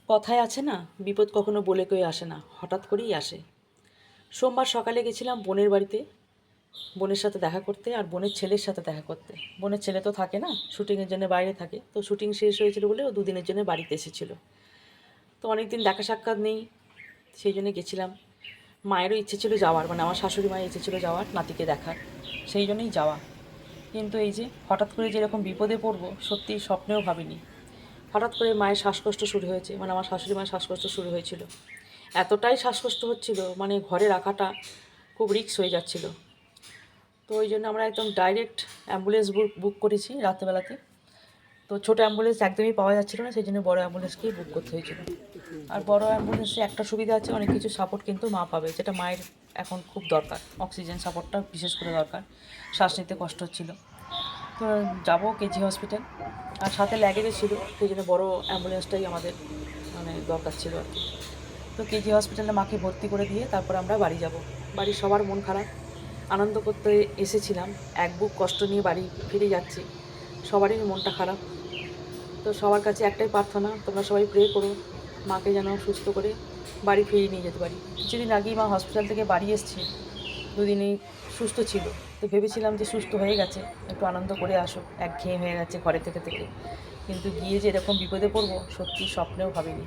কথায় আছে না, বিপদ কখনো বলে কয়ে আসে না, হঠাৎ করেই আসে। সোমবার সকালে গেছিলাম বোনের বাড়িতে, বোনের সাথে দেখা করতে আর বোনের ছেলের সাথে দেখা করতে। বোনের ছেলে তো থাকে না, শুটিংয়ের জন্য বাইরে থাকে, তো শুটিং শেষ হয়েছিল বলে ও দুদিনের জন্য বাড়িতে এসেছিলো। তো অনেক দিন দেখা সাক্ষাৎ নেই, সেই জন্য গেছিলাম। মায়েরও ইচ্ছে ছিল যাওয়ার, মানে আমার শাশুড়ি মায়ের ইচ্ছে ছিল যাওয়ার, নাতিকে দেখার, সেই জন্যই যাওয়া। কিন্তু এই যে হঠাৎ করে যেরকম বিপদে পড়বো সত্যি স্বপ্নেও ভাবিনি। হঠাৎ করে মায়ের শ্বাসকষ্ট শুরু হয়েছে, মানে আমার শাশুড়ি মায়ের শ্বাসকষ্ট শুরু হয়েছিল। এতটাই শ্বাসকষ্ট হচ্ছিল, মানে ঘরে রাখাটা খুব রিস্ক হয়ে যাচ্ছিল। তো ওই জন্য আমরা একদম ডাইরেক্ট অ্যাম্বুলেন্স বুক করেছি রাত্রেবেলাতে। তো ছোটো অ্যাম্বুলেন্স একদমই পাওয়া যাচ্ছিলো না, সেই জন্য বড়ো অ্যাম্বুলেন্সকেই বুক করতে হয়েছিল। আর বড়ো অ্যাম্বুলেন্সে একটা সুবিধা আছে, অনেক কিছু সাপোর্ট কিন্তু মা পাবে, যেটা মায়ের এখন খুব দরকার। অক্সিজেন সাপোর্টটা বিশেষ করে দরকার, শ্বাস নিতে কষ্ট হচ্ছিলো। তো যাবো কেজি হসপিটাল, আর সাথে ল্যাগেজও ছিল, সেই জন্য বড়ো অ্যাম্বুলেন্সটাই আমাদের মানে দরকার ছিল আর কি। তো কেজি হসপিটালে মাকে ভর্তি করে দিয়ে তারপর আমরা বাড়ি যাব। বাড়ির সবার মন খারাপ, আনন্দ করতে এসেছিলাম, এক বুক কষ্ট নিয়ে বাড়ি ফিরে যাচ্ছি, সবারই মনটা খারাপ। তো সবার কাছে একটাই প্রার্থনা, তোমরা সবাই প্রে করো মাকে যেন সুস্থ করে বাড়ি ফিরিয়ে নিয়ে যেতে পারি। কিছুদিন আগেই মা হসপিটাল থেকে বাড়ি এসছে, দুদিনই সুস্থ ছিল। তো ভেবেছিলাম যে সুস্থ হয়ে গেছে, একটু আনন্দ করে আসো, একঘেয়ে হয়ে গেছে ঘরে থেকে থেকে। কিন্তু গিয়ে যে এরকম বিপদে পড়বো সত্যি স্বপ্নেও ভাবিনি।